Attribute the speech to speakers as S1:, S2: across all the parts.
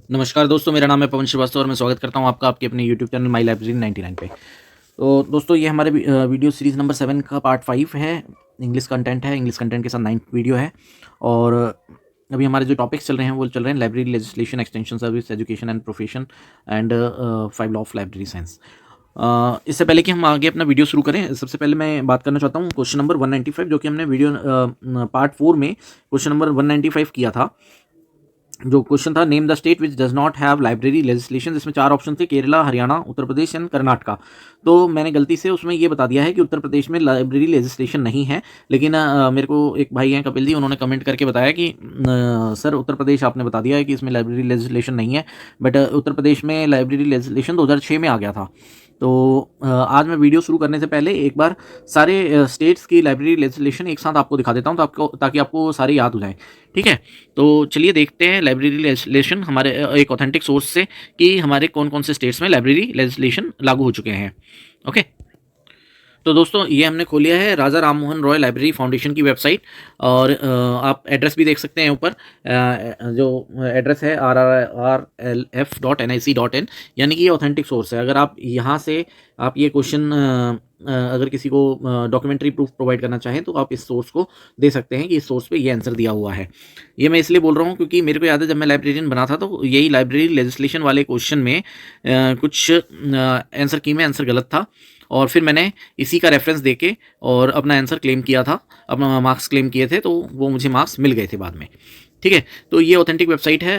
S1: नमस्कार दोस्तों, मेरा नाम है पवन श्रीवास्तव और मैं स्वागत करता हूं आपका आपके अपने यूट्यूब चैनल माई लाइब्रेरी 99 पे। तो दोस्तों, ये हमारे वीडियो सीरीज़ नंबर 7 का पार्ट 5 है। इंग्लिश कंटेंट है, इंग्लिश कंटेंट के साथ 9th वीडियो है। और अभी हमारे जो टॉपिक्स चल रहे हैं वो चल रहे हैं library legislation, extension service, education and profession and 5 law of library science. इससे पहले कि हम आगे अपना वीडियो शुरू करें, सबसे पहले मैं बात करना चाहता हूँ क्वेश्चन नंबर 195, जो कि हमने वीडियो पार्ट 4 में क्वेश्चन नंबर 195 किया था। जो क्वेश्चन था, name the state which does not have library legislation, जिसमें 4 ऑप्शन थे, केरला, हरियाणा, उत्तर प्रदेश एंड कर्नाटका। तो मैंने गलती से उसमें ये बता दिया है कि उत्तर प्रदेश में लाइब्रेरी लेजिस्लेशन नहीं है। लेकिन मेरे को एक भाई हैं कपिल जी, उन्होंने कमेंट करके बताया कि सर उत्तर प्रदेश आपने बता दिया है कि इसमें लाइब्रेरी लेजिस्लेशन नहीं है, बट उत्तर प्रदेश में लाइब्रेरी लेजिस्लेशन 2006 में आ गया था। तो आज मैं वीडियो शुरू करने से पहले एक बार सारे स्टेट्स की लाइब्रेरी लेजिस्लेशन एक साथ आपको दिखा देता हूँ, ताकि आपको सारे याद हो जाएं। ठीक है, तो चलिए देखते हैं लाइब्रेरी लेजिस्लेशन हमारे एक ऑथेंटिक सोर्स से कि हमारे कौन कौन से स्टेट्स में लाइब्रेरी लेजिस्लेशन लागू हो चुके हैं। ओके, तो दोस्तों ये हमने खोलिया है राजा राम मोहन रॉय लाइब्रेरी फाउंडेशन की वेबसाइट। और आप एड्रेस भी देख सकते हैं ऊपर। जो एड्रेस है rrlf.nic.in, यानी कि ये ऑथेंटिक सोर्स है। अगर आप यहाँ से आप ये क्वेश्चन अगर किसी को डॉक्यूमेंट्री प्रूफ प्रोवाइड करना चाहें तो आप इस सोर्स को दे सकते हैं कि इस सोर्स पे ये आंसर दिया हुआ है। ये मैं इसलिए बोल रहा हूँ क्योंकि मेरे को याद है जब मैं लाइब्रेरियन बना था तो यही लाइब्रेरी लेजिस्लेशन वाले क्वेश्चन में कुछ आंसर की में आंसर गलत था, और फिर मैंने इसी का रेफरेंस देके और अपना आंसर क्लेम किया था, अपना मार्क्स क्लेम किए थे, तो वो मुझे मार्क्स मिल गए थे बाद में। ठीक है, तो ये ऑथेंटिक वेबसाइट है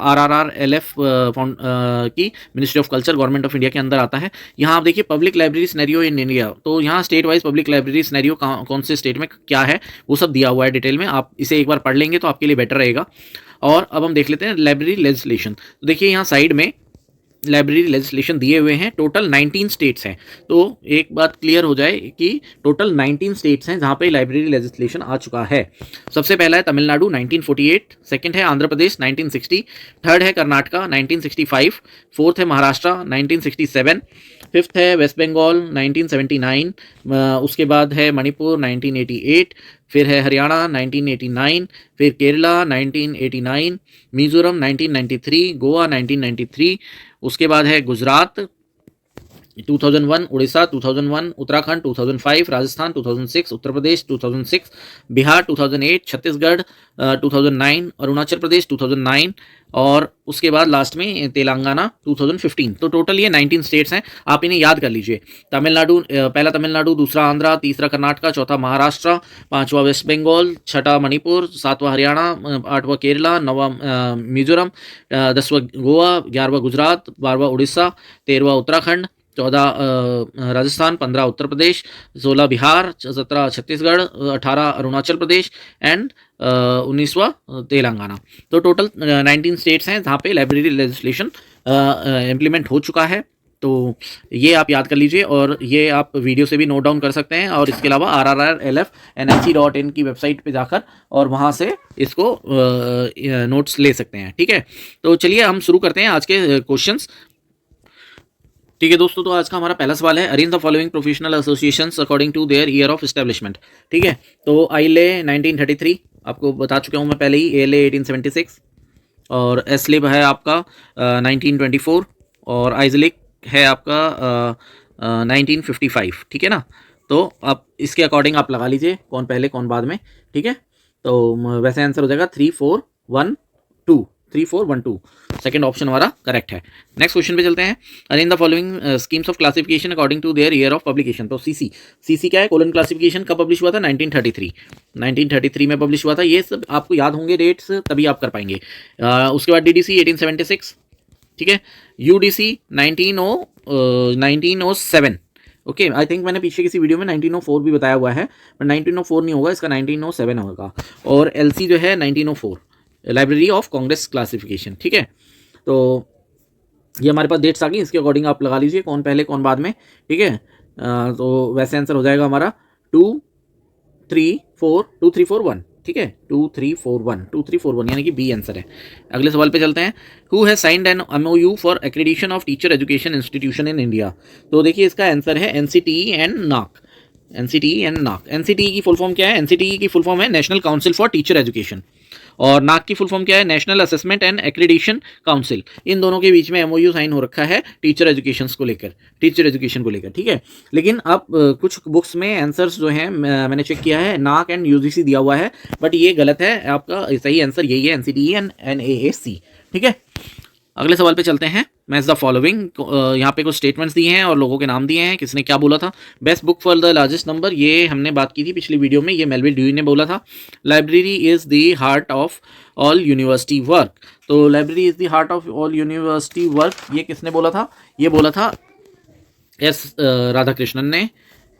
S1: RRLF की, ministry of culture, government of India के अंदर आता है। यहाँ आप देखिए public library scenario in India, तो यहाँ state wise public library scenario कौन से स्टेट में क्या है वो सब दिया हुआ है डिटेल में। आप इसे एक बार पढ़ लेंगे तो आपके लिए बेटर रहेगा। और अब हम देख लेते हैं लाइब्रेरी लेजिस्लेशन। तो देखिए यहाँ साइड में लाइब्रेरी लेजिस्लेशन दिए हुए हैं, टोटल 19 स्टेट्स हैं। तो एक बात क्लियर हो जाए कि टोटल 19 स्टेट्स हैं जहां पे लाइब्रेरी लेजिस्लेशन आ चुका है। सबसे पहला है तमिलनाडु 1948, सेकंड है आंध्र प्रदेश 1960, थर्ड है कर्नाटका 1965, फोर्थ है महाराष्ट्र 1967, फिफ्थ है वेस्ट बंगाल 1979, उसके बाद है मणिपुर 1988, फिर है हरियाणा 1989, फिर केरला 1989, मिजोरम 1993, गोवा 1993, उसके बाद है गुजरात 2001, उड़ीसा 2001, उत्तराखंड 2005, राजस्थान 2006, उत्तर प्रदेश 2006, बिहार 2008, छत्तीसगढ़ 2009, अरुणाचल प्रदेश 2009, और उसके बाद लास्ट में तेलंगाना 2015। तो टोटल ये 19 स्टेट्स हैं, आप इन्हें याद कर लीजिए। तमिलनाडु, पहला तमिलनाडु, दूसरा आंध्रा, तीसरा कर्नाटका, चौथा महाराष्ट्र, पांचवा वेस्ट बंगाल, छठा मणिपुर, सातवां हरियाणा, आठवां केरला, नौवां मिजोरम, 10वां गोवा, 11वां गुजरात, 12वां उड़ीसा, 13वां उत्तराखंड, 14 राजस्थान, 15 उत्तर प्रदेश, 16 बिहार, 17 छत्तीसगढ़, 18 अरुणाचल प्रदेश एंड 19वां तेलंगाना। तो टोटल 19 स्टेट्स हैं जहाँ पे लाइब्रेरी लेजिस्लेशन इम्प्लीमेंट हो चुका है। तो ये आप याद कर लीजिए और ये आप वीडियो से भी नोट डाउन कर सकते हैं, और इसके अलावा RRLF.NIC.in की वेबसाइट पे जाकर और वहाँ से इसको नोट्स ले सकते हैं। ठीक है, तो चलिए हम शुरू करते हैं आज के क्वेश्चंस। ठीक है दोस्तों, तो आज का हमारा पहला सवाल है, arrange the following professional associations according to their year of establishment. ठीक है, तो आईले 1933 आपको बता चुका हूँ मैं पहले ही, एले 1876, और एसलिब है आपका 1924, और आइजलिक है आपका 1955। ठीक है ना, तो आप इसके अकॉर्डिंग आप लगा लीजिए कौन पहले कौन बाद में। ठीक है, तो वैसे आंसर हो जाएगा 3412, 3412, सेकेंड ऑप्शन हमारा करेक्ट है। नेक्स्ट क्वेश्चन पे चलते हैं, arrange the following schemes of classification according to their year of publication. तो सीसी, सीसी क्या है, कोलन क्लासिफिकेशन कब पब्लिश हुआ था, 1933, 1933 में पब्लिश हुआ था। ये सब आपको याद होंगे डेट्स, तभी आप कर पाएंगे। उसके बाद डीडीसी 1876, ठीक है, यूडीसी 1907। ओके, आई थिंक मैंने पीछे किसी वीडियो में 1904 भी बताया हुआ है, पर 1904 नहीं होगा, इसका 1907 होगा। और एलसी जो है 1904, लाइब्रेरी ऑफ कांग्रेस क्लासिफिकेशन। ठीक है, तो ये हमारे पास डेट्स आ गई, इसके अकॉर्डिंग आप लगा लीजिए कौन पहले कौन बाद में। ठीक है, तो वैसे आंसर हो जाएगा हमारा 2341। ठीक है, 2341, यानी कि बी आंसर है। अगले सवाल पे चलते हैं, who has signed an MOU for accreditation of teacher education institution in India. तो देखिए इसका आंसर है NCTE एंड नाक। NCTE एंड नाक, NCTE की फुल फॉर्म क्या है, NCTE की फुल फॉर्म है national council for teacher education, और नाक की फुल फॉर्म क्या है, नेशनल असेसमेंट एंड एक्रीडिशन काउंसिल। इन दोनों के बीच में एमओयू साइन हो रखा है टीचर एजुकेशन को लेकर, ठीक है। लेकिन अब कुछ बुक्स में आंसर्स जो हैं मैंने चेक किया है, नाक एंड यूजीसी दिया हुआ है, बट ये गलत है, आपका सही आंसर यही है, एनसीटीई एंड एनएएसी, ठीक है। अगले सवाल पे चलते हैं। मैच द फॉलोइंग, यहाँ पे कुछ स्टेटमेंट्स दिए हैं और लोगों के नाम दिए हैं, किसने क्या बोला था। Best book for the largest number, ये हमने बात की थी पिछली वीडियो में, ये मेलविल ड्यूई ने बोला था। Library is the heart of all university work, तो library is the heart of all university work, ये किसने बोला था, ये बोला था एस राधाकृष्णन ने,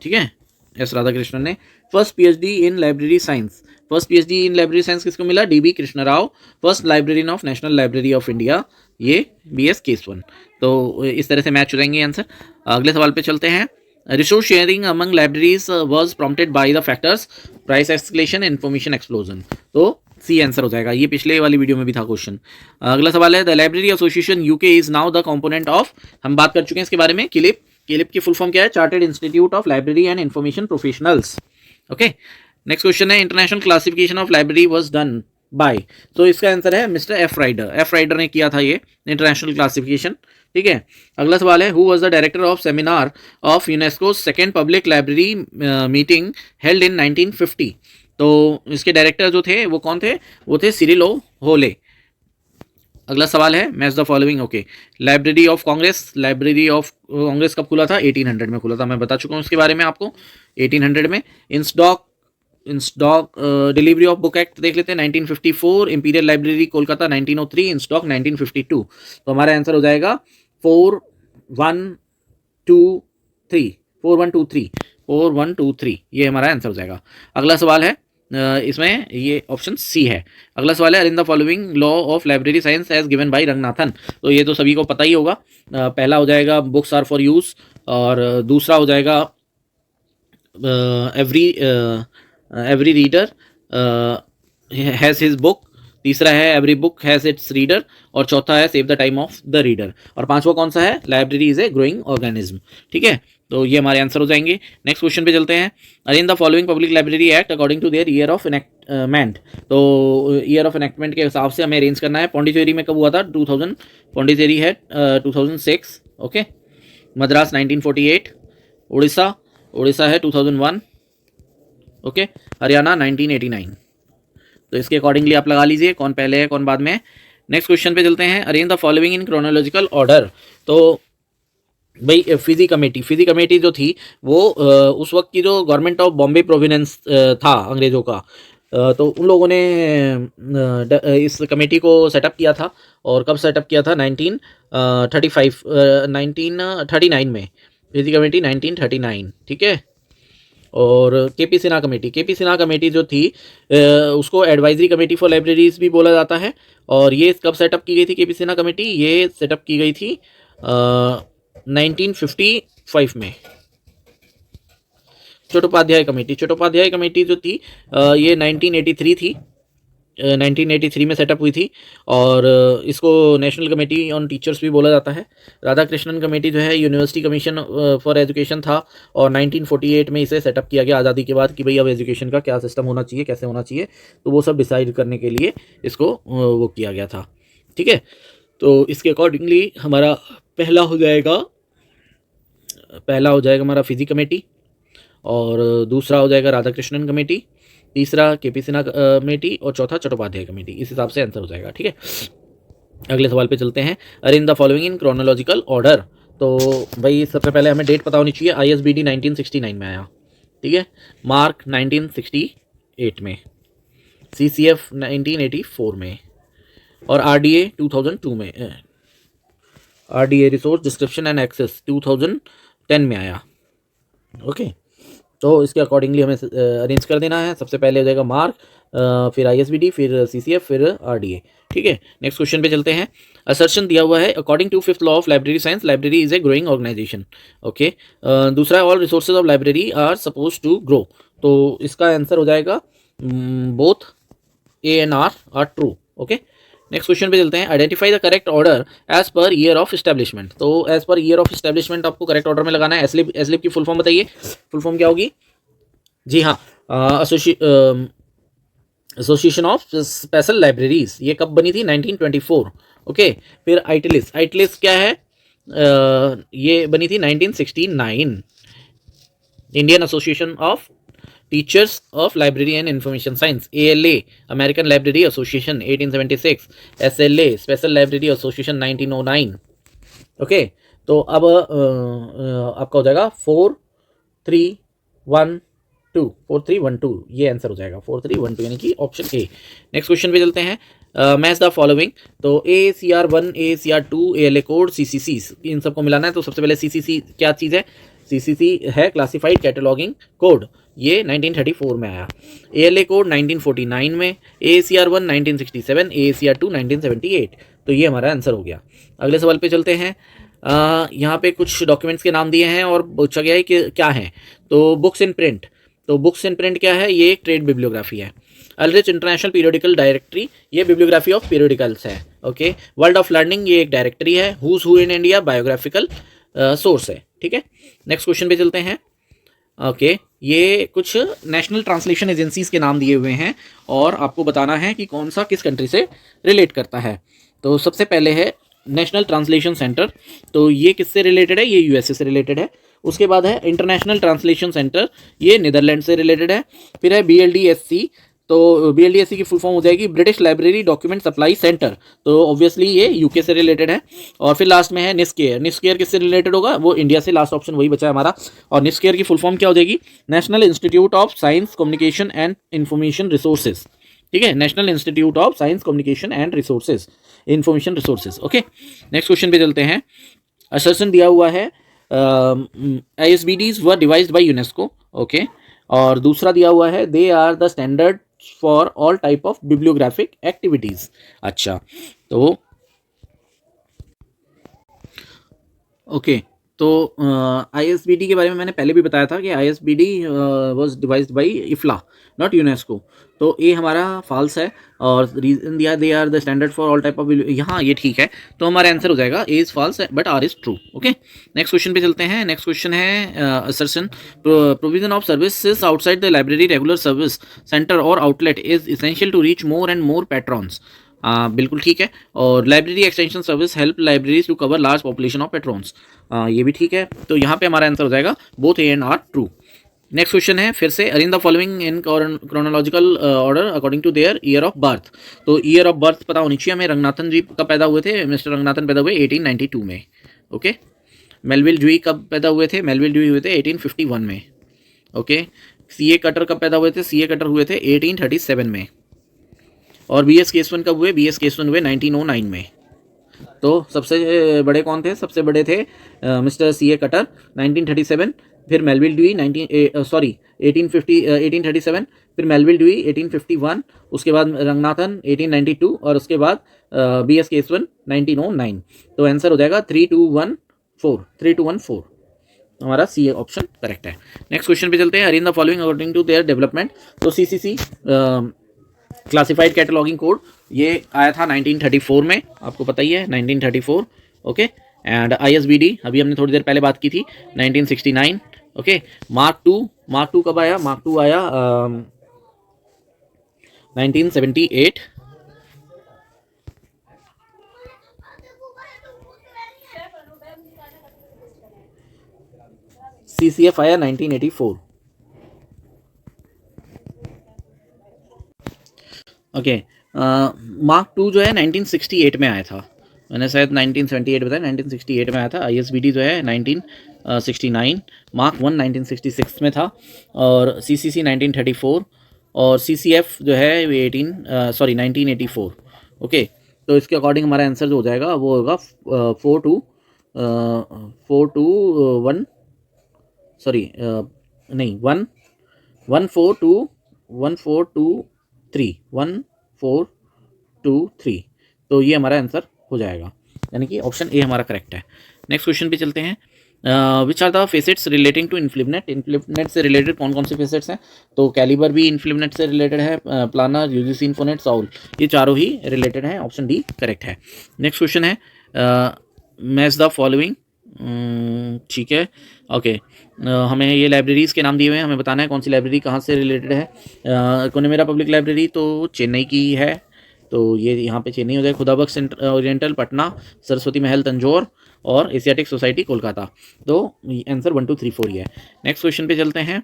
S1: ठीक है, एस राधाकृष्णन ने। First PhD in library science, first PhD in library science किसको मिला, dB Krishna Rao, first librarian of national library of India, ये बीएस केसवन। तो इस तरह से मैच हो जाएंगे आंसर। अगले सवाल पे चलते हैं। Resource sharing among libraries was prompted by the factors, price escalation, information explosion, तो सी आंसर हो जाएगा, ये पिछले वाली वीडियो में भी था क्वेश्चन। अगला सवाल है, the library association UK is now the component of, हम बात कर चुके हैं इसके बारे में, किलिप, किलिप की फुल फॉर्म क्या है, chartered institute of library and information professionals, okay. Next question है, international classification of library was done by, तो इसका आंसर है mister F Rider, F Rider ने किया था ये इंटरनेशनल क्लासिफिकेशन, ठीक है। अगला सवाल है, who was the director of seminar of UNESCO second public library meeting held in 1950, तो इसके डायरेक्टर जो थे वो कौन थे, वो थे सिरिलो होले। अगला सवाल है, match the following, okay. Library of Congress, library of Congress कब खुला था, 1800 में खुला था, मैं बता चुका हूँ इसके बारे में आपको, 1800 में। इंस्टॉक डिलीवरी ऑफ बुक एक्ट देख लेते हैं 1954, इंपीरियल लाइब्रेरी कोलकाता 1903, इंस्टॉक 1952, तो हमारा आंसर हो जाएगा 4123, ये हमारा आंसर हो जाएगा। अगला सवाल है, इसमें ये ऑप्शन सी है। अगला सवाल है, in the following law of library science as given by Ranganathan, तो ये तो सभी को पता ही होगा। पहला हो जाएगा बुक्स आर फॉर यूज, और दूसरा हो जाएगा every reader has his book, तीसरा है every book has its reader, और चौथा है save the time of the reader, और पांचवा कौन सा है, library is a growing organism, ठीक है। तो ये हमारे आंसर हो जाएंगे। नेक्स्ट क्वेश्चन पे चलते हैं। Arrange the following public library act according to their year of enactment, तो ईयर ऑफ एनेक्टमेंट के हिसाब से हमें अरेंज करना है। पौंडीचेरी में कब हुआ था, 2000, पौंडीचेरी है 2006, ओके। मद्रास 1948, उड़ीसा है 2001, ओके। हरियाणा 1989, तो इसके अकॉर्डिंगली आप लगा लीजिए कौन पहले है कौन बाद में है। नेक्स्ट क्वेश्चन पे चलते हैं। Arrange the following in chronological order, तो भाई फिजी कमेटी जो थी वो उस वक्त की जो गवर्नमेंट ऑफ बॉम्बे प्रोविनेंस था अंग्रेज़ों का, तो उन लोगों ने इस कमेटी को सेटअप किया था, और कब सेटअप किया था, 1939 में, फिजी कमेटी 1939, ठीक है। और केपी सिन्हा कमेटी जो थी उसको एडवाइजरी कमेटी फॉर लाइब्रेरीज भी बोला जाता है, और ये कब सेटअप की गई थी केपी सिन्हा कमेटी, ये सेटअप की गई थी 1955 में। चट्टोपाध्याय कमेटी जो थी ये 1983 थी, 1983 में सेटअप हुई थी, और इसको नेशनल कमेटी ऑन टीचर्स भी बोला जाता है। राधाकृष्णन कमेटी जो है यूनिवर्सिटी कमीशन फॉर एजुकेशन था, और 1948 में इसे सेटअप किया गया आज़ादी के बाद कि भाई अब एजुकेशन का क्या सिस्टम होना चाहिए, कैसे होना चाहिए, तो वो सब डिसाइड करने के लिए इसको वो किया गया था, ठीक है। तो इसके अकॉर्डिंगली हमारा पहला हो जाएगा हमारा फिजी कमेटी, और दूसरा हो जाएगा राधाकृष्णन कमेटी, तीसरा केपी सिन्हा कमेटी, और चौथा चट्टोपाध्याय कमेटी, इस हिसाब से आंसर हो जाएगा, ठीक है। अगले सवाल पे चलते हैं। Arrange the following in chronological order, तो भाई सबसे पहले हमें डेट पता होनी चाहिए। ISBD 1969 में आया, ठीक है। मार्क 1968 में, CCF 1984 में, और RDA 2002 में, RDA resource description and access 2010 में आया, ओके। तो इसके अकॉर्डिंगली हमें अरेंज कर देना है। सबसे पहले हो जाएगा मार्क, फिर ISBD, फिर CCF, फिर RDA, ठीक है। नेक्स्ट क्वेश्चन पे चलते हैं। असर्शन दिया हुआ है, according to 5th law of library science library is a growing organization, okay. दूसरा, all resources of library are suppose to grow, तो इसका आंसर हो जाएगा both A and R are true, okay. Next question पे चलते हैं। Identify the correct order as per year of establishment, तो as per year of establishment आपको correct order में लगाना है। एसलिप की फुल फॉर्म बताइए, फुल फॉर्म क्या होगी? जी हाँ, एसोसिएशन ऑफ स्पेशल लाइब्रेरीज, ये कब बनी थी? 1924। ओके, फिर आइटिलिस, आइटिलिस क्या है? ये बनी थी 1969। Indian association of teachers of library and information science, ALA American library association 1876, SLA special library association 1909। Okay, तो अब आपका हो जाएगा 4312, 4312, ये आंसर हो जाएगा 4312, यानी कि ऑप्शन ए। नेक्स्ट क्वेश्चन पे चलते हैं। मैच द फॉलोइंग, तो AACR1, AACR2, ALA code, CCC, इन सबको मिलाना है। तो सबसे पहले CCC क्या चीज़ है? CCC है क्लासिफाइड कैटलॉगिंग कोड, ये 1934 में आया। ALA कोड 1949 में, AACR1 1967, AACR2 1978। तो ये हमारा आंसर हो गया। अगले सवाल पे चलते हैं। यहाँ पे कुछ डॉक्यूमेंट्स के नाम दिए हैं और पूछा गया है कि क्या है। तो बुक्स इन प्रिंट, तो बुक्स इन प्रिंट क्या है? ये एक ट्रेड बिब्लियोग्राफी है। अल्रिच इंटरनेशनल पीरियोडिकल डायरेक्टरी, ये बिब्लियोग्राफी ऑफ पीरियोडिकल्स है। ओके, वर्ल्ड ऑफ लर्निंग, ये एक डायरेक्टरी है। Who's who in India, biographical source है। ठीक है, नेक्स्ट क्वेश्चन पे चलते हैं। ओके, ये कुछ नेशनल ट्रांसलेशन एजेंसीज के नाम दिए हुए हैं और आपको बताना है कि कौन सा किस कंट्री से रिलेट करता है। तो सबसे पहले है नेशनल ट्रांसलेशन सेंटर, तो ये किससे रिलेटेड है? ये USA से रिलेटेड है। उसके बाद है इंटरनेशनल ट्रांसलेशन सेंटर, ये नीदरलैंड से रिलेटेड है। फिर है BLDSC, तो BLDSC की फुल फॉर्म हो जाएगी British library document supply centre, तो ऑब्वियसली ये UK से रिलेटेड है। और फिर लास्ट में है निस्केयर, निस्केयर किससे रिलेटेड होगा? वो इंडिया से, लास्ट ऑप्शन वही बचा है हमारा। और निस्केयर की फुल फॉर्म क्या हो जाएगी? National institute of science communication and information resources. ठीक है, national institute of science communication and resources, information resources. Okay, next question पे चलते हैं। असर्शन दिया हुआ है ISBDs were devised by UNESCO. Okay, और दूसरा दिया हुआ है they are the standard for all type of bibliographic activities. अच्छा, तो ओके, तो ISBD के बारे में मैंने पहले भी बताया था कि ISBD was devised by IFLA, not UNESCO. तो ये हमारा फॉल्स है और रीजन दिया they are the standard for all type of, यहाँ ये ठीक है। तो हमारा आंसर हो जाएगा A is false but R is true. Okay, next question पे चलते हैं। नेक्स्ट क्वेश्चन है assertion, provision of services outside the library regular service centre और outlet is essential to reach more and more patrons. बिल्कुल ठीक है। और library extension service help libraries to cover large population of patrons, ये भी ठीक है। तो यहाँ पे हमारा आंसर हो जाएगा both A and R true. Next question है फिर से, arrange the following in chronological order according to their year of birth. तो ईयर ऑफ बर्थ पता होनी चाहिए हमें। रंगनाथन जी कब पैदा हुए थे? मिस्टर रंगनाथन पैदा हुए 1892 में। ओके, मेलविल ड्यूई कब पैदा हुए थे? मेलविल ड्यूई हुए थे 1851 में। ओके, CA कटर कब पैदा हुए थे? CA कटर हुए थे 1837 में। और BS केसवन कब हुए? BS केसवन हुए 1909 में। तो सबसे बड़े कौन थे? सबसे बड़े थे मिस्टर CA कटर 1937, फिर मेलविल ड्यूई 1837, फिर मेलविल ड्यूई 1851, उसके बाद रंगनाथन 1892 और उसके बाद BS केसवन 1909। तो आंसर हो जाएगा 3214 हमारा CA ऑप्शन करेक्ट है। नेक्स्ट क्वेश्चन पे चलते हैं। Arrange the following according to their development. तो CCC क्लासिफाइड कैटलॉगिंग कोड ये आया था 1934 में, आपको पता ही है 1934। ओके, एंड ISBD अभी हमने थोड़ी देर पहले बात की थी 1969। ओके, मार्क टू कब आया? मार्क टू आया 1978। CCF आया 1984। ओके, मार्क टू जो है 1968 में आया था। मैंने शायद 1978 बताया, 1968 में आया था। ISBD जो है 1969, मार्क वन 1966 में था, और CCC 1934, और CCF जो है 1984। ओके, तो इसके अकॉर्डिंग हमारा आंसर जो हो जाएगा वो होगा 1423। तो ये हमारा आंसर हो जाएगा, यानी कि ऑप्शन ए हमारा करेक्ट है। नेक्स्ट क्वेश्चन पे चलते हैं। Which are the facets relating to INFLIBNET. INFLIBNET से रिलेटेड कौन कौन से फेसेट्स हैं? तो कैलिबर भी इन्फ्लिपनेट से रिलेटेड है, प्लानर, UGC इन्फोनेट, साउल, ये चारों ही रिलेटेड हैं। ऑप्शन डी करेक्ट है। नेक्स्ट क्वेश्चन है मैच द फॉलोइंग ठीक है, ओके। हमें ये लाइब्रेरीज़ के नाम दिए हुए हैं, हमें बताना है कौन सी लाइब्रेरी कहाँ से रिलेटेड है। कोनेमेरा पब्लिक लाइब्रेरी तो चेन्नई की ही है, तो ये यहाँ पे चेन्नई हो जाए। खुदाबख्श ओरिएंटल पटना, सरस्वती महल तंजौर और एशियाटिक सोसाइटी कोलकाता। तो आंसर 1 2 3 4 ही है। नेक्स्ट क्वेश्चन पे चलते हैं।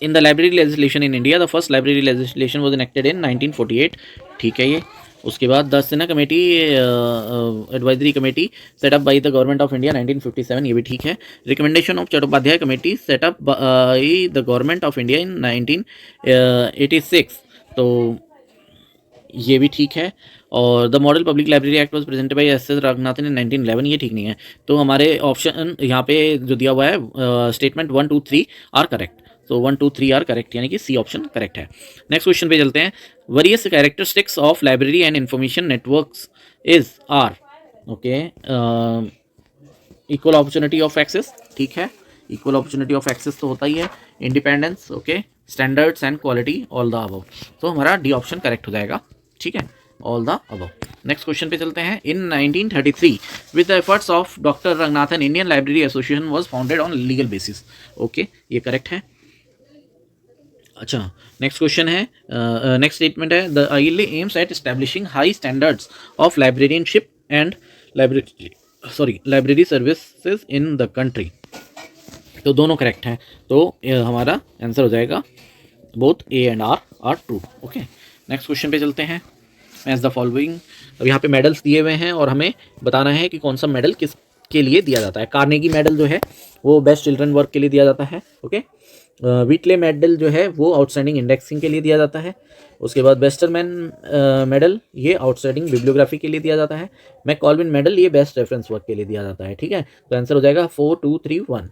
S1: In the library legislation in India the first library legislation was enacted इन 1948। ठीक है ये। उसके बाद the Sinha committee advisory committee setup by the government of India 1957, ये भी ठीक है। Recommendation of Chattopadhyay committee setup by the government of India in 1986, तो ये भी ठीक है। और the model public library act was presented by S S Raghunathan इन 1911, ये ठीक नहीं है। तो हमारे ऑप्शन यहाँ पे जो दिया हुआ है statement 1 2 3 are correct, so 1 2 3 are correct, यानी कि सी ऑप्शन करेक्ट है। नेक्स्ट क्वेश्चन पे चलते हैं। Various characteristics of library and information networks is are, okay. Equal opportunity of access, ठीक है, इक्वल अपॉर्चुनिटी ऑफ एक्सेस तो होता ही है। Independence, okay. Standards and quality, all the above, तो हमारा डी ऑप्शन करेक्ट हो जाएगा, ठीक है, all the above. Next question पे चलते हैं। In 1933 with the efforts of doctor Ranganathan Indian library association was founded on legal basis, okay, ये करेक्ट है। अच्छा, नेक्स्ट क्वेश्चन है, नेक्स्ट स्टेटमेंट है the ILA aims at establishing high standards of librarianship and library services in the country, तो दोनों correct हैं, तो हमारा आंसर हो जाएगा both A and R are true, okay. Next question पे चलते हैं। एज द फॉलोइंग, अब यहाँ पे मेडल्स दिए हुए हैं और हमें बताना है कि कौन सा मेडल किस के लिए दिया जाता है। कार्नेगी मेडल जो है वो बेस्ट चिल्ड्रन वर्क के लिए दिया जाता है, ओके। व्हिटले मेडल जो है वो आउटस्टैंडिंग इंडेक्सिंग के लिए दिया जाता है। उसके बाद वेस्टरमैन मेडल ये आउटस्टैंडिंग बिब्लियोग्राफी के लिए दिया जाता है। मैककॉल्विन मेडल ये बेस्ट रेफरेंस वर्क के लिए दिया जाता है, ठीक है। तो आंसर हो जाएगा 4 2 3 1।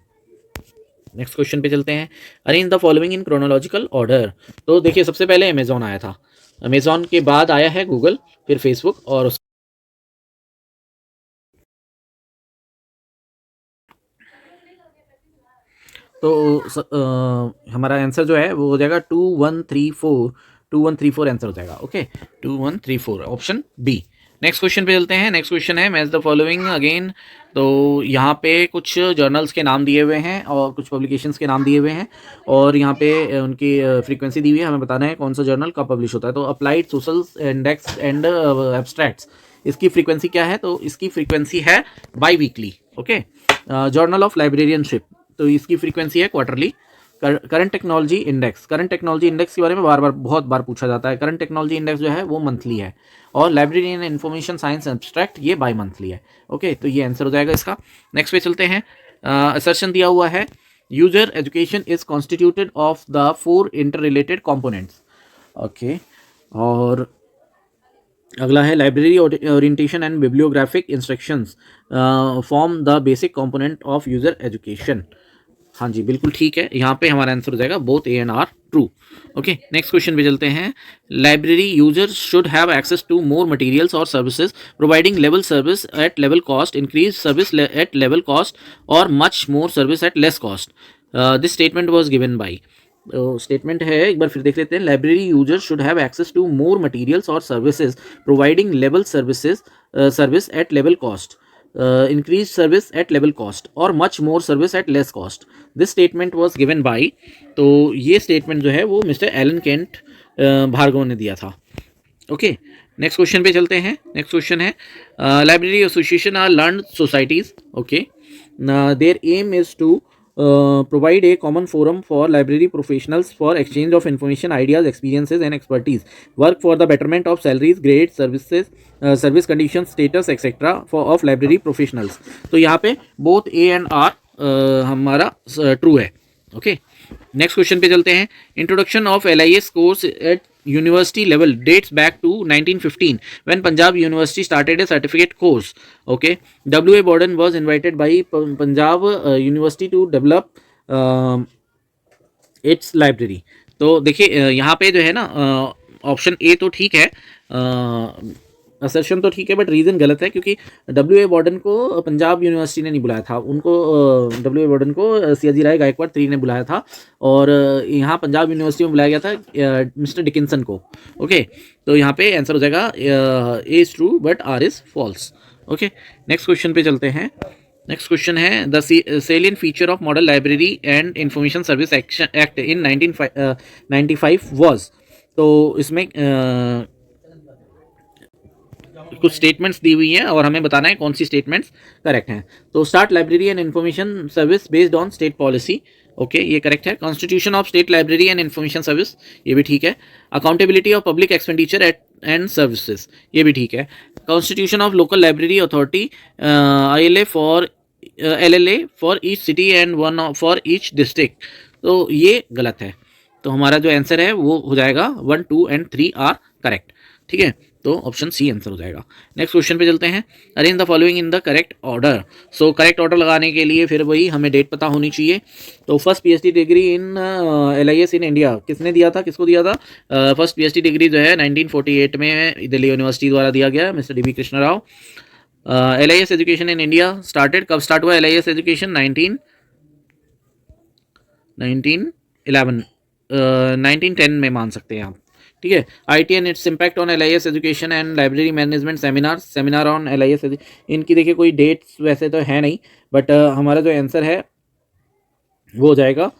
S1: नेक्स्ट क्वेश्चन पे चलते हैं। Arrange the following in chronological order, तो देखिए सबसे पहले अमेजोन आया था, अमेजोन के बाद आया है गूगल, फिर फेसबुक और तो हमारा आंसर जो है वो हो जाएगा 2 1 3 4, 2 1 3 4 आंसर हो जाएगा, okay, 2 1 3 4 option B. Next question पे चलते हैं। नेक्स्ट क्वेश्चन है मैच द फॉलोइंग अगेन, तो यहाँ पे कुछ जर्नल्स के नाम दिए हुए हैं और कुछ पब्लिकेशंस के नाम दिए हुए हैं और यहाँ पे उनकी फ्रीक्वेंसी दी हुई है, हमें बताना है कौन सा जर्नल कब पब्लिश होता है। तो applied social index and abstracts, इसकी फ्रीक्वेंसी क्या है, तो इसकी फ्रीक्वेंसी है by weekly, okay. Journal of librarianship, तो इसकी फ्रीक्वेंसी है quarterly. Current technology index, current technology index के बारे में बहुत बार पूछा जाता है। करंट टेक्नोलॉजी इंडेक्स जो है वो मंथली है और library and information science abstract ये बाई मंथली है, ओके। तो ये आंसर हो जाएगा इसका। नेक्स्ट पे चलते हैं। असर्शन दिया हुआ है user education is constituted of the 4 inter related components, okay. और अगला है library orientation and bibliographic instructions form the basic component of user education, हाँ जी बिल्कुल ठीक है, यहाँ पे हमारा आंसर हो जाएगा both A and R true, okay. Next question पे चलते हैं। Library users should have access to more materials और services providing level service at level cost, increase service at level cost और much more service at less cost. This statement was given by, statement है एक बार फिर देख लेते हैं। Library users should have access to more materials और services providing level service at level cost, increase service at level cost और much more service at less cost. This statement was given by, तो ये statement जो है वो mister Elon Kent Bhargava ने दिया था, ओके। नेक्स्ट क्वेश्चन पे चलते हैं। नेक्स्ट क्वेश्चन है library associations are learned societies, okay. Their aim is to provide a common forum for library professionals for exchange of information, ideas, experiences and expertise, work for the betterment of salaries, grades, services, service conditions, status etc of library professionals। तो यहाँ पे both A and R हमारा true है, okay. Next question पे चलते हैं। Introduction of LIS course at university level dates back to 1915 when Punjab university started a certificate course, okay। W.A. Borden was invited by Punjab university to develop its library। तो देखिए यहाँ पे जो है ना ऑप्शन ए तो ठीक है, असर्शन तो ठीक है बट रीज़न गलत है, क्योंकि W.A. बॉर्डन को पंजाब यूनिवर्सिटी ने नहीं बुलाया था, उनको W.A. बॉर्डन को सियाजी राय गायकवाड़ III ने बुलाया था और यहाँ पंजाब यूनिवर्सिटी में बुलाया गया था मिस्टर डिकिंसन को, ओके। तो यहाँ पे आंसर हो जाएगा A is true but R is false, okay. Next question पे चलते हैं। नेक्स्ट क्वेश्चन है the salient feature of model library and information service act in 1995 was. तो इसमें कुछ स्टेटमेंट्स दी हुई हैं और हमें बताना है कौन सी स्टेटमेंट्स करेक्ट हैं। तो start library and information service based on state policy, okay ये करेक्ट है। Constitution of state library and information service, ये भी ठीक है। Accountability of public expenditure and services, ये भी ठीक है। Constitution of local library authority ILA for LLA for each city and one for each district, तो ये गलत है। तो हमारा जो आंसर है वो हो जाएगा 1, 2 एंड 3 आर करेक्ट, ठीक है। तो ऑप्शन सी आंसर हो जाएगा। नेक्स्ट क्वेश्चन पे चलते हैं। Arrange the following in the correct order. So correct order लगाने के लिए फिर वही हमें डेट पता होनी चाहिए। तो first PhD degree in LIS in India किसने दिया था, किसको दिया था? फर्स्ट PhD डिग्री जो है 1948 में दिल्ली यूनिवर्सिटी द्वारा दिया गया, mister DB Krishna Rao. LIS education in India started, कब स्टार्ट हुआ LIS एजुकेशन? 1910 में मान सकते हैं आप, ठीक है। IT and its impact on LIS education and library management seminar on LIS, इनकी देखिए कोई डेट्स वैसे तो है नहीं, बट हमारा जो आंसर है वो हो जाएगा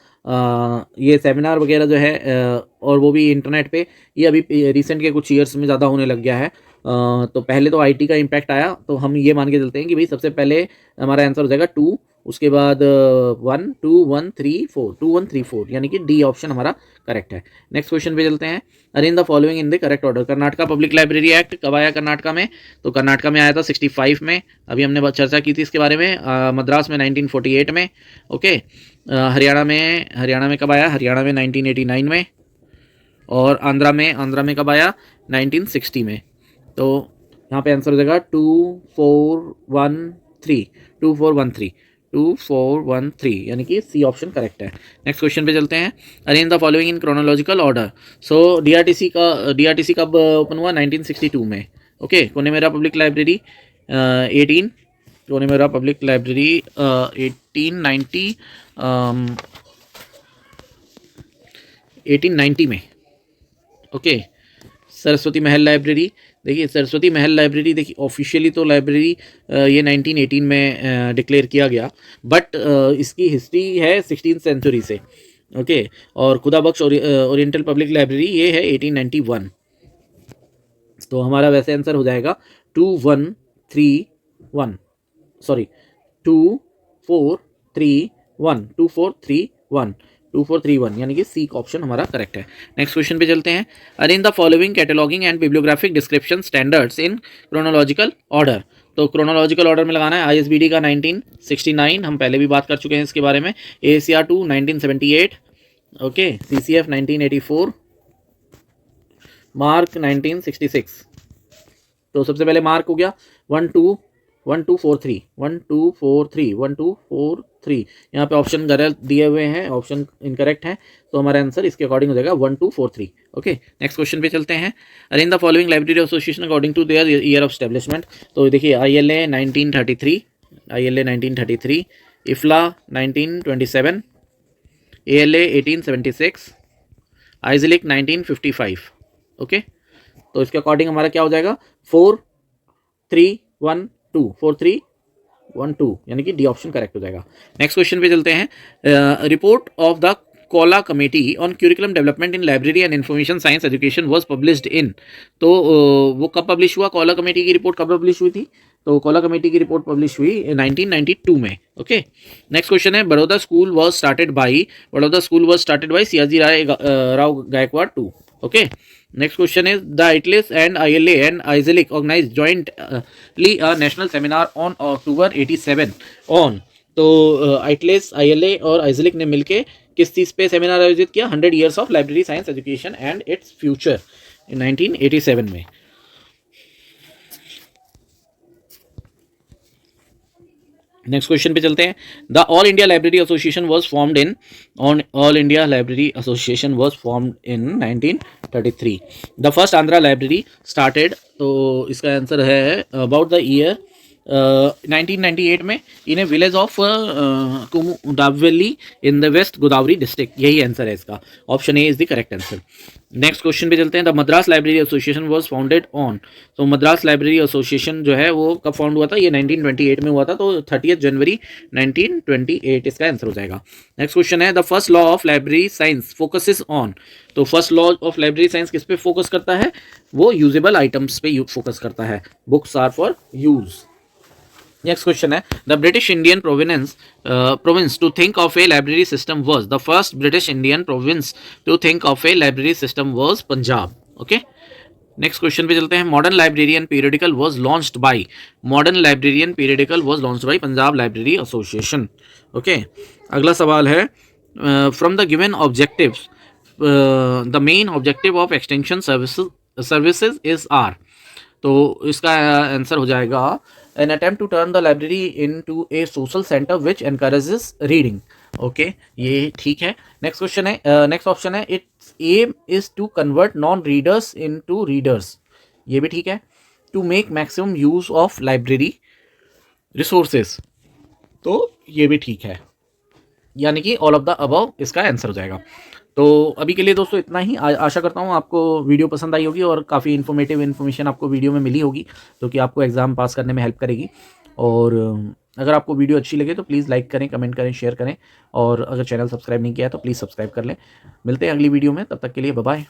S1: ये सेमिनार वगैरह जो है और वो भी इंटरनेट पे, ये अभी रिसेंट के कुछ ईयर्स में ज़्यादा होने लग गया है। तो पहले तो IT का इम्पैक्ट आया, तो हम ये मान के चलते हैं कि भाई सबसे पहले हमारा आंसर हो जाएगा 2, उसके बाद 1 2 1 3 4, 2 1 3 4, यानी कि D ऑप्शन हमारा करेक्ट है। नेक्स्ट क्वेश्चन पे चलते हैं। Arrange the following in the correct order. Karnataka public library act कब आया कर्नाटका में? तो कर्नाटका में आया था 65 में, अभी हमने चर्चा की थी इसके बारे में। मद्रास में 1948 में, ओके। हरियाणा में कब आया? हरियाणा में 1989 में। और आंध्रा में कब आया? 1960 में। तो यहाँ पे आंसर हो जाएगा 2413, यानी कि सी ऑप्शन करेक्ट है। नेक्स्ट क्वेश्चन पे चलते हैं। Arrange the following in chronological order. So DRTC कब ओपन हुआ? 1962 में, ओके। कोनेमेरा पब्लिक लाइब्रेरी 1890 में, ओके। सरस्वती महल लाइब्रेरी, देखिए सरस्वती महल लाइब्रेरी देखिए ऑफिशियली तो लाइब्रेरी ये 1918 में डिक्लेयर किया गया, बट इसकी हिस्ट्री है 16th सेंचुरी से, ओके। और खुदाबख्श ओरिएंटल पब्लिक लाइब्रेरी ये है 1891। तो हमारा वैसे आंसर हो जाएगा 2431, यानी कि सी ऑप्शन हमारा करेक्ट है। नेक्स्ट क्वेश्चन पे चलते हैं। Arrange the following cataloguing and bibliographic description standards in chronological order. तो क्रोनोलॉजिकल ऑर्डर में लगाना है ISBD का 1969, हम पहले भी बात कर चुके हैं इसके बारे में। ACR 2 1978, okay. CCF 1984, mark 1966। तो सबसे पहले मार्क हो गया 1 2 4 3, यहाँ पे ऑप्शन गलत दिए हुए हैं, ऑप्शन इनकरेक्ट है, तो हमारा आंसर इसके अकॉर्डिंग हो जाएगा 1 2 4 3, ओके। नेक्स्ट क्वेश्चन पे चलते हैं। Arrange the following library associations according to their year of establishment. तो देखिए ILA 1933, IFLA 1927, ALA 1876, IZLIC 1955, okay. तो इसके अकॉर्डिंग हमारा क्या हो जाएगा? 4 3 1 2, 4 3 1 2, यानी कि डी ऑप्शन करेक्ट हो जाएगा। नेक्स्ट क्वेश्चन पे चलते हैं। Report of the Kaula committee on curriculum development in library and information science education was published in. तो वो कब पब्लिश हुआ? कोला कमेटी की रिपोर्ट कब पब्लिश हुई थी? तो कोला कमेटी की रिपोर्ट पब्लिश हुई 1992 में, ओके। नेक्स्ट क्वेश्चन है। Baroda school was started by Sayaji Rao Gaekwad 2, okay. Next question is the ITLS and ILA and IZLIC organized jointly a national seminar on October 87 on। तो ITLS, ILA और IZLIC ने मिलके किस चीज़ पे सेमिनार आयोजित किया? 100 years of library science education and its future in 1987 में। Next question पे चलते हैं। The all India library association was formed in 1933। The first Andhra library started, तो इसका आंसर है अबाउट द ईयर 1998 में in a village of Kumudavalli in the west Godavari district, यही आंसर है इसका, option A is the correct answer. Next question पे चलते हैं। The Madras library association was founded on, तो मद्रास लाइब्रेरी एसोसिएशन जो है वो कब फाउंड हुआ था, ये 1928 में हुआ था, तो 30 जनवरी 1928 इसका आंसर हो जाएगा। नेक्स्ट क्वेश्चन है the first law of library science focuses on, तो first law of library science किस पे फोकस करता है, वो यूजेबल आइटम्स पे फोकस करता है, books are for use. Next question है the British Indian province to think of a library system was, the first British Indian province to think of a library system was Punjab. Okay, next question पे चलते हैं। Modern librarian periodical was launched by, modern librarian periodical was launched by Punjab library association. Okay, अगला सवाल है from the given objectives the main objective of extension services is are, तो इसका answer हो जाएगा an attempt to turn the library into a social centre which encourages reading. Okay, ये ठीक है। नेक्स्ट क्वेश्चन है, नेक्स्ट ऑप्शन है its aim is to convert non readers into readers, ये भी ठीक है। To make maximum use of library resources, तो ये भी ठीक है, यानी कि ऑल ऑफ द अबव इसका आंसर हो जाएगा। तो अभी के लिए दोस्तों इतना ही। आशा करता हूँ आपको वीडियो पसंद आई होगी और काफ़ी इन्फॉर्मेटिव इन्फॉर्मेशन आपको वीडियो में मिली होगी, जो कि आपको एग्ज़ाम पास करने में हेल्प करेगी। और अगर आपको वीडियो अच्छी लगे तो प्लीज़ लाइक करें, कमेंट करें, शेयर करें, और अगर चैनल सब्सक्राइब नहीं किया है तो प्लीज़ सब्सक्राइब कर लें। मिलते हैं अगली वीडियो में, तब तक के लिए बाय बाय।